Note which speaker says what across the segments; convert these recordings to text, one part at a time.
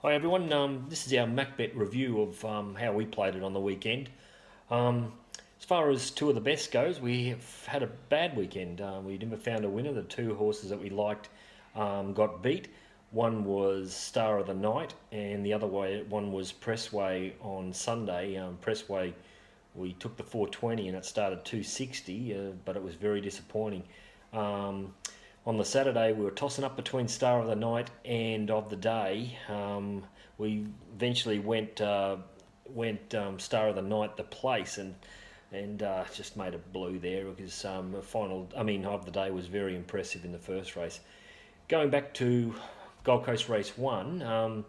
Speaker 1: Hi everyone, this is our Macbet review of how we played it on the weekend. Um, as far as two of the best goes, we have had a bad weekend. We never found a winner. The two horses that we liked got beat. One was Star of the Night, and the other one was Pressway on Sunday. Pressway, we took the 420 and it started 260, but it was very disappointing. Um, on the Saturday, we were tossing up between Star of the Night and of the Day. We eventually went Star of the Night the place and just made a blue there because the final, I mean, of the day was very impressive in the first race. Going back to Gold Coast Race 1,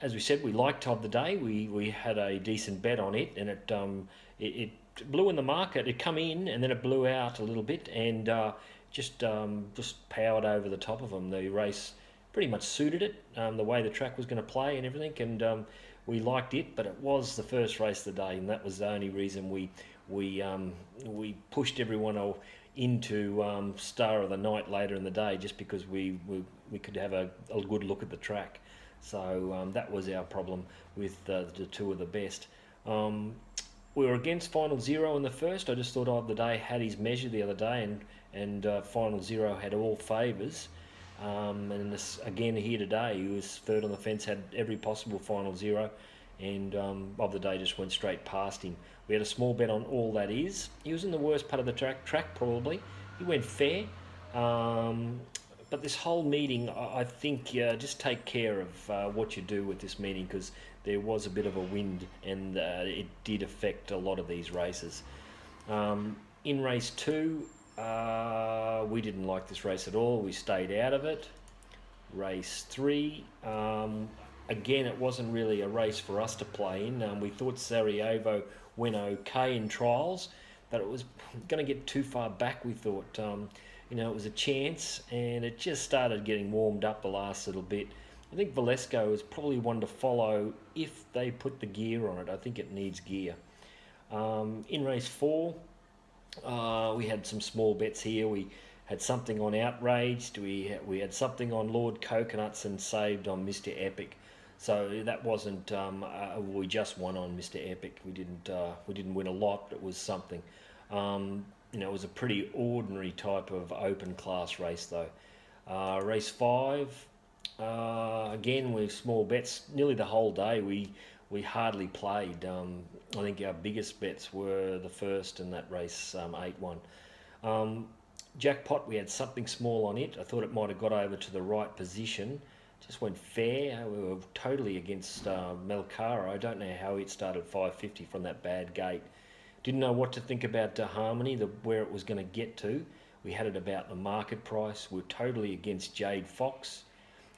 Speaker 1: as we said, we liked of the day. We had a decent bet on it, and it blew in the market. It come in and then it blew out a little bit, and just powered over the top of them. The race pretty much suited it, the way the track was going to play and everything, and we liked it. But it was the first race of the day, and that was the only reason we pushed everyone into Star of the Night later in the day, just because we could have a good look at the track. So that was our problem with the two of the best. Um, we were against Final Zero in the first. I just thought of the day had his measure the other day, and Final Zero had all favours. And this again here today, he was third on the fence, had every possible Final Zero, and of the day just went straight past him. We had a small bet on All That Is. He was in the worst part of the track probably. He went fair. Um, but this whole meeting, I think, just take care of what you do with this meeting, because there was a bit of a wind, and it did affect a lot of these races. In race two, we didn't like this race at all. We stayed out of it. Race three, again, it wasn't really a race for us to play in. We thought Sarajevo went okay in trials, but it was going to get too far back. We thought, it was a chance, and it just started getting warmed up the last little bit. I think Valesco is probably one to follow if they put the gear on it. I think it needs gear. In race four, we had some small bets here. We had something on Outraged. We had something on Lord Coconuts and saved on Mr. Epic. So that wasn't. We just won on Mr. Epic. We didn't win a lot, but it was something. It was a pretty ordinary type of open class race though. Race five. Again, with small bets, nearly the whole day we hardly played. I think our biggest bets were the first and that race 8-1. Um, Jackpot, we had something small on it. I thought it might have got over to the right position. Just went fair. We were totally against Melcara. I don't know how it started 550 from that bad gate. Didn't know what to think about Harmony, where it was going to get to. We had it about the market price. We were totally against Jade Fox.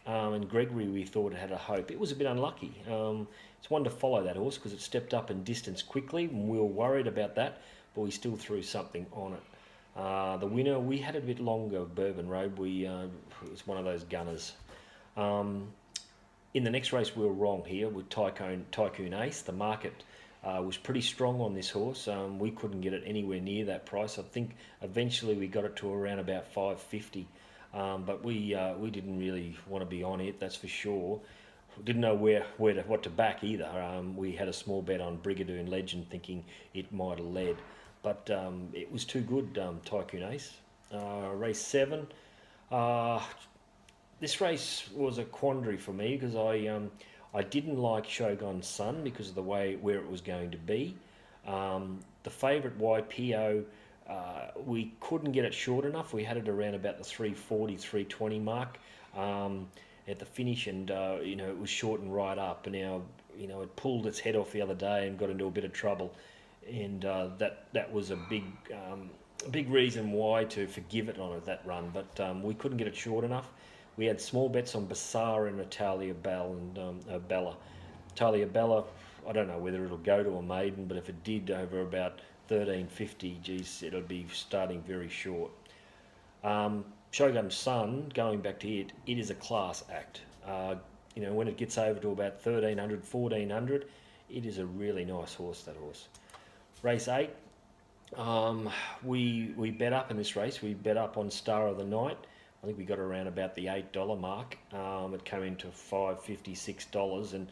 Speaker 1: And Gregory, we thought, had a hope. It was a bit unlucky. It's one to follow that horse because it stepped up in distance quickly, and we were worried about that, but we still threw something on it. The winner, we had a bit longer, Bourbon Road. It was one of those gunners. Um, in the next race, we were wrong here with Tycoon Ace. The market was pretty strong on this horse. We couldn't get it anywhere near that price. I think eventually we got it to around about 550. But we didn't really want to be on it, that's for sure. Didn't know what to back either. We had a small bet on Brigadoon Legend, thinking it might have led, but it was too good. Tycoon Ace. Race 7. Uh, this race was a quandary for me because I didn't like Shogun's Son because of the way where it was going to be. The favourite YPO, we couldn't get it short enough. We had it around about the 340, 320 mark at the finish, and it was shortened right up. And now, it pulled its head off the other day and got into a bit of trouble, and that was a big reason why to forgive it on that run. But we couldn't get it short enough. We had small bets on Bassara and Natalia Bella. Natalia Bella, I don't know whether it'll go to a maiden, but if it did over about 1350, geez, it'll be starting very short. Shogun's Son, going back to it is a class act. When it gets over to about 1300, 1400, it is a really nice horse, that horse. Race 8, we bet up in this race. We bet up on Star of the Night. I think we got around about the $8 mark. It came into $5.56, and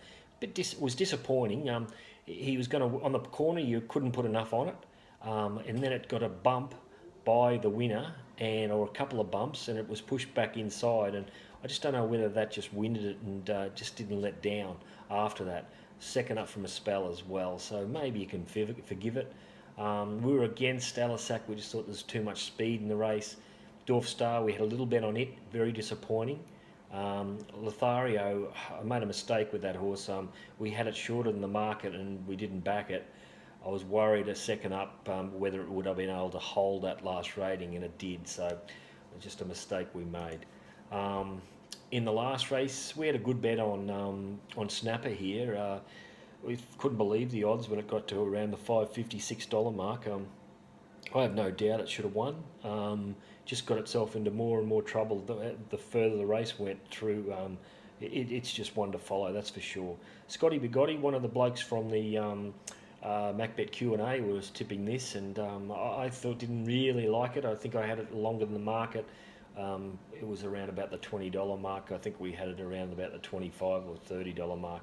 Speaker 1: was disappointing. He was going to on the corner. You couldn't put enough on it, and then it got a bump by the winner, and or a couple of bumps, and it was pushed back inside. And I just don't know whether that just winded it and just didn't let down after that. Second up from a spell as well, so maybe you can forgive it. We were against Alisac. We just thought there's too much speed in the race. Dwarf Star, we had a little bet on it, very disappointing. Lothario, I made a mistake with that horse. We had it shorter than the market and we didn't back it. I was worried a second up whether it would have been able to hold that last rating, and it did. So it was just a mistake we made. In the last race, we had a good bet on Snapper here. We couldn't believe the odds when it got to around the $5.56 mark. I have no doubt it should have won. Just got itself into more and more trouble the further the race went through. It's just one to follow, that's for sure. Scotty Bigotti, one of the blokes from the Macbet Q&A, was tipping this, and I thought didn't really like it. I think I had it longer than the market. It was around about the $20 mark. I think we had it around about the $25 or $30 mark.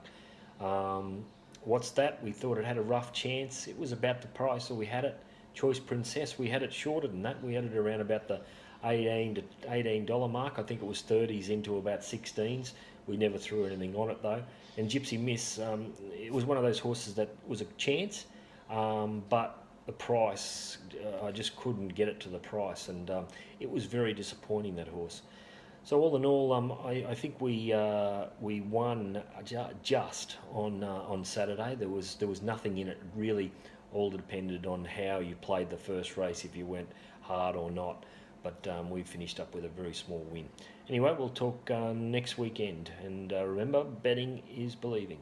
Speaker 1: What's that? We thought it had a rough chance. It was about the price, so we had it. Choice Princess, we had it shorter than that. We had it around about the $18 mark. I think it was 30s into about 16s. We never threw anything on it though. And Gypsy Miss, it was one of those horses that was a chance, but the price, I just couldn't get it to the price, and it was very disappointing, that horse. So all in all, I think we won just on Saturday. There was nothing in it really. All depended on how you played the first race, if you went hard or not. But we finished up with a very small win. Anyway, we'll talk next weekend. And remember, betting is believing.